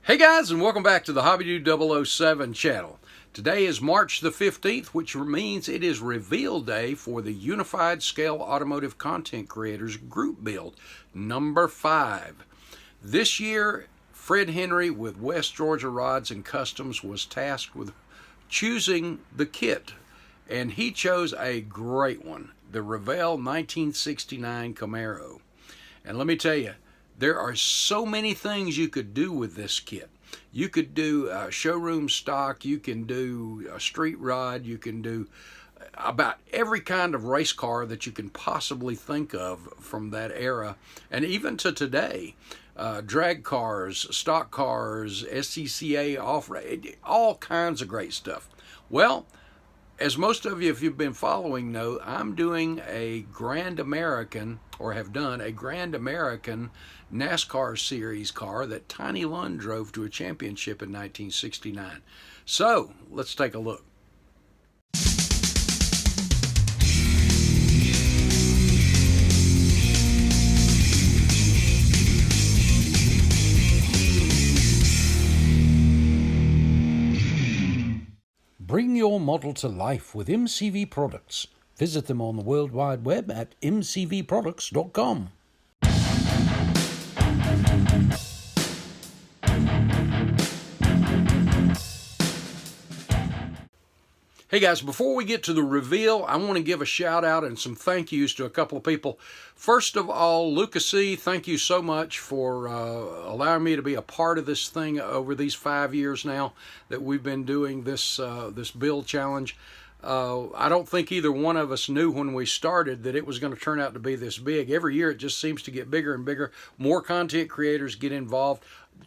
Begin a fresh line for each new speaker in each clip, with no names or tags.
Hey guys, and welcome back to the Hobby Do 007 channel. Today is March the 15th, which means it is reveal day for the Unified Scale Automotive Content Creators Group Build, number 5. This year, Fred Henry with West Georgia Rods and Customs was tasked with choosing the kit, and he chose a great one, the Revell 1969 Camaro. And let me tell you, there are so many things you could do with this kit. You could do showroom stock, you can do a street rod, you can do about every kind of race car that you can possibly think of from that era, and even to today. Drag cars, stock cars, SCCA, off-road, all kinds of great stuff. Well, as most of you, if you've been following, know, I'm doing a Grand American, or have done a Grand American NASCAR Series car that Tiny Lund drove to a championship in 1969. So, let's take a look. Bring your model to life with MCV products. Visit them on the World Wide Web at mcvproducts.com. Hey guys, before we get to the reveal, I want to give a shout out and some thank yous to a couple of people. First of all, Lucas C., thank you so much for allowing me to be a part of this thing over these 5 years now that we've been doing this this build challenge. I don't think either one of us knew when we started that it was going to turn out to be this big. Every year it just seems to get bigger and bigger. More content creators get involved.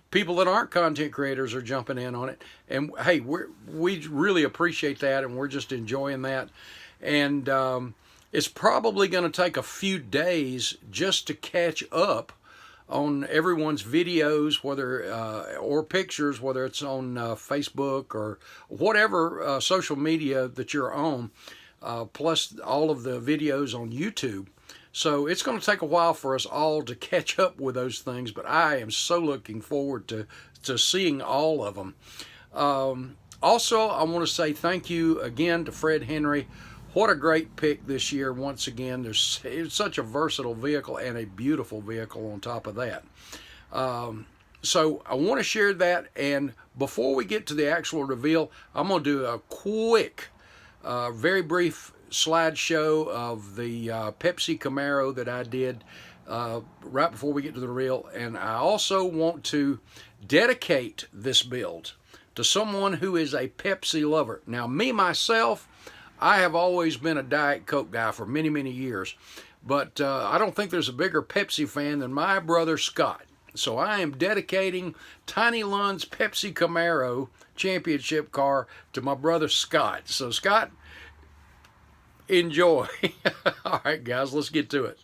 People that aren't content creators are jumping in on it. And hey, we really appreciate that, and we're just enjoying that. And it's probably going to take a few days just to catch up on everyone's videos, whether or pictures, whether it's on Facebook or whatever social media that you're on, plus all of the videos on YouTube. So it's going to take a while for us all to catch up with those things, but I am so looking forward to seeing all of them. Also, I want to say thank you again to Fred Henry. What a great pick this year. Once again, it's such a versatile vehicle and a beautiful vehicle on top of that. So I want to share that, and before we get to the actual reveal, I'm going to do a quick, very brief slideshow of the PEPSI Camaro that I did right before we get to the reveal. And I also want to dedicate this build to someone who is a Pepsi lover. Now, me, myself, I have always been a Diet Coke guy for many, many years, but I don't think there's a bigger Pepsi fan than my brother Scott. So I am dedicating Tiny Lund's PEPSI Camaro championship car to my brother Scott. So Scott, enjoy. All right, guys, let's get to it.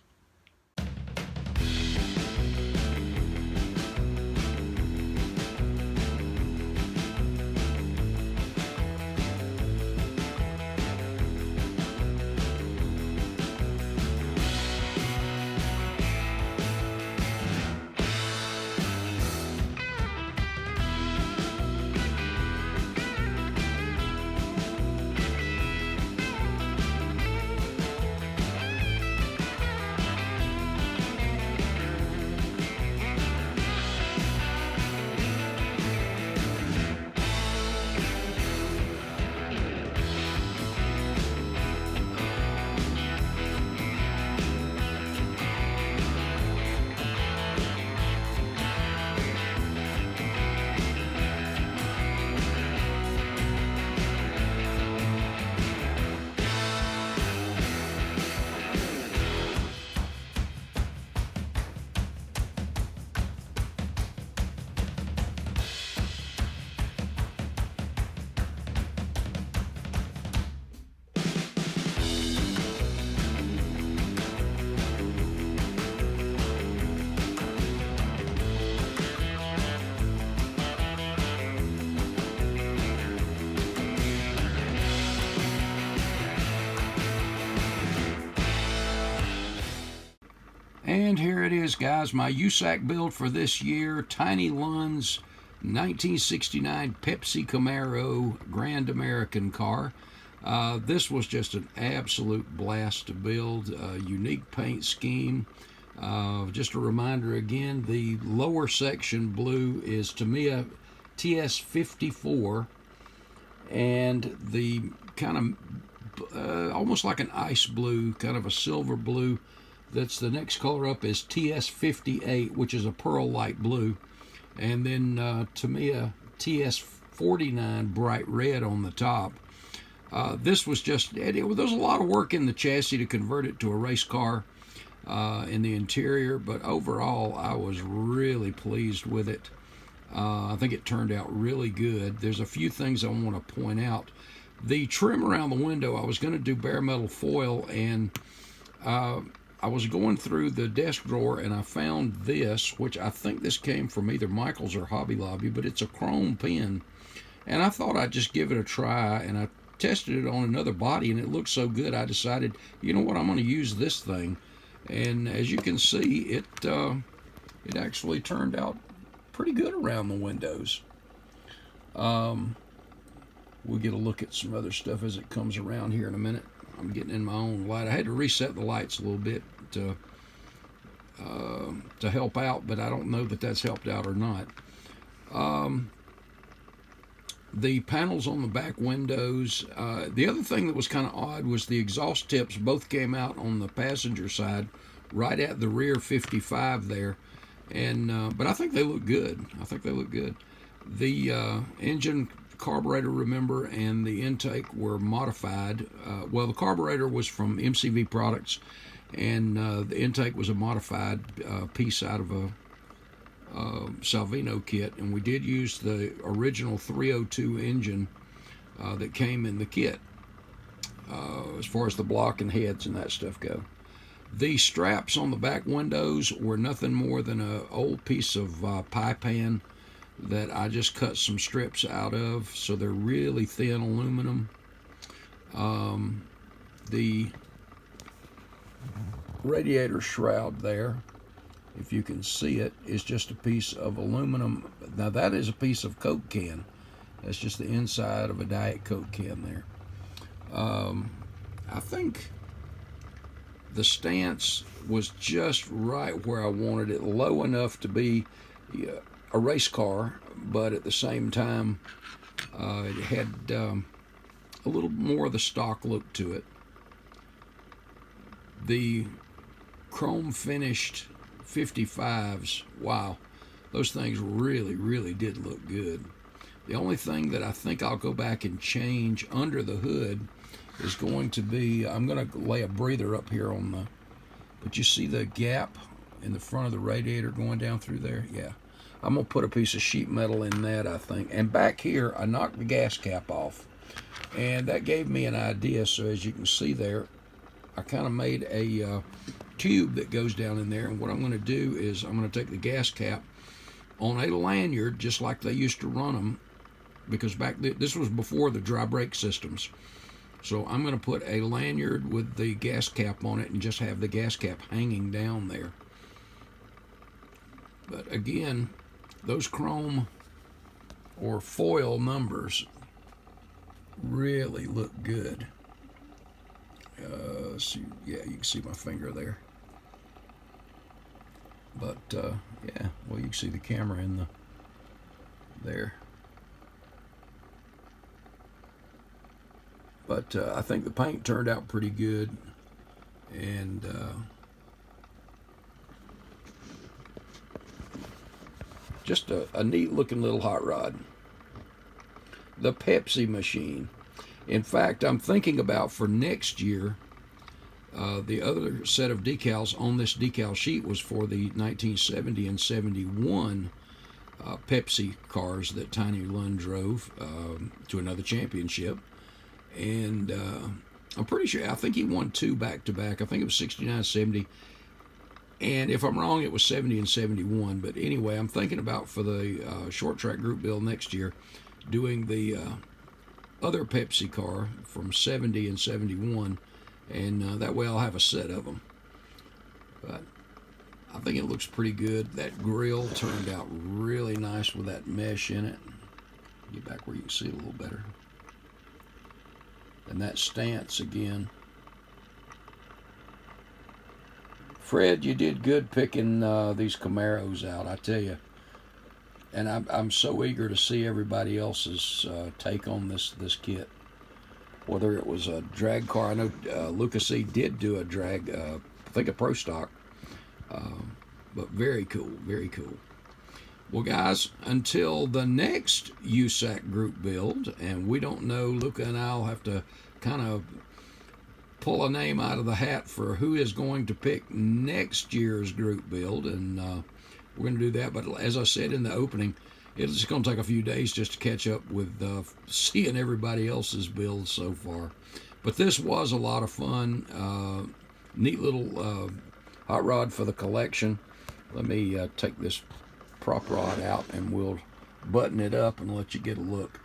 And here it is, guys, my USACC build for this year, Tiny Lund's 1969 Pepsi Camaro Grand American car. This was just an absolute blast to build. Unique paint scheme. Just a reminder again, the lower section blue is Tamiya TS54, and the kind of almost like an ice blue, kind of a silver blue, that's the next color up, is TS58, which is a pearl light blue, and then Tamiya TS49 bright red on the top. This was just, there was a lot of work in the chassis to convert it to a race car in the interior, but overall I was really pleased with it. I think it turned out really good. There's a few things I want to point out. The trim around the window, I was going to do bare metal foil, and I was going through the desk drawer and I found this, which I think this came from either Michael's or Hobby Lobby, but it's a chrome pin. And I thought I'd just give it a try, and I tested it on another body and it looked so good I decided, you know what, I'm going to use this thing. And as you can see, it actually turned out pretty good around the windows. We'll get a look at some other stuff as it comes around here in a minute. I'm getting in my own light. I had to reset the lights a little bit to help out, but I don't know that that's helped out or not. The panels on the back windows. The other thing that was kind of odd was the exhaust tips both came out on the passenger side, right at the rear 55 there, and but I think they look good. I think they look good. The engine, carburetor, remember, and the intake were modified. Well, the carburetor was from MCV Products, and the intake was a modified piece out of a Salvino kit, and we did use the original 302 engine that came in the kit as far as the block and heads and that stuff go. The straps on the back windows were nothing more than an old piece of pie pan that I just cut some strips out of, so they're really thin aluminum. The radiator shroud there, if you can see it, is just a piece of aluminum. Now that is a piece of Coke can. That's just the inside of a Diet Coke can there. I think the stance was just right where I wanted it, low enough to be a race car, but at the same time it had a little more of the stock look to it. The chrome finished 55s, wow, those things really did look good. The only thing that I think I'll go back and change under the hood is going to be, I'm going to lay a breather up here on the, but you see the gap in the front of the radiator going down through there? Yeah. I'm going to put a piece of sheet metal in that, I think. And back here, I knocked the gas cap off. And that gave me an idea. So as you can see there, I kind of made a tube that goes down in there. And what I'm going to do is I'm going to take the gas cap on a lanyard, just like they used to run them, because this was before the dry brake systems. So I'm going to put a lanyard with the gas cap on it and just have the gas cap hanging down there. But again, those chrome or foil numbers really look good. See, yeah, you can see my finger there. But yeah, well, you can see the camera in there. But I think the paint turned out pretty good, and just a neat looking little hot rod. The Pepsi machine. In fact, I'm thinking about for next year, the other set of decals on this decal sheet was for the 1970 and 71 Pepsi cars that Tiny Lund drove to another championship. And I'm pretty sure, I think he won two back-to-back. I think it was 69, 70. And if I'm wrong, it was 70 and 71. But anyway, I'm thinking about for the short track group build next year, doing the other Pepsi car from 70 and 71. And that way I'll have a set of them. But I think it looks pretty good. That grill turned out really nice with that mesh in it. Get back where you can see it a little better. And that stance again. Fred, you did good picking these Camaros out, I tell you. And I'm so eager to see everybody else's take on this kit. Whether it was a drag car, I know Lucas E. did do a drag, I think a Pro Stock. But very cool, very cool. Well, guys, until the next USACC group build, and we don't know, Luca and I'll have to kind of pull a name out of the hat for who is going to pick next year's group build, and we're going to do that. But as I said in the opening, it's just going to take a few days just to catch up with seeing everybody else's builds so far. But this was a lot of fun. Neat little hot rod for the collection. Let me take this prop rod out and we'll button it up and let you get a look.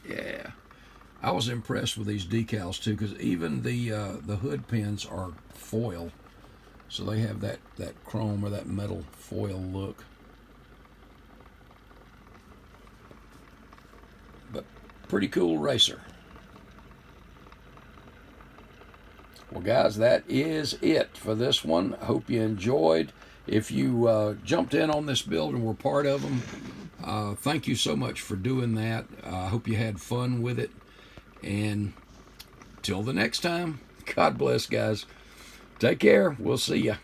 Yeah, I was impressed with these decals too, because even the hood pins are foil, so they have that chrome or that metal foil look. But pretty cool racer. Well, guys, that is it for this one. I hope you enjoyed. If you jumped in on this build and were part of them, thank you so much for doing that. I hope you had fun with it. And till the next time, God bless, guys. Take care. We'll see ya.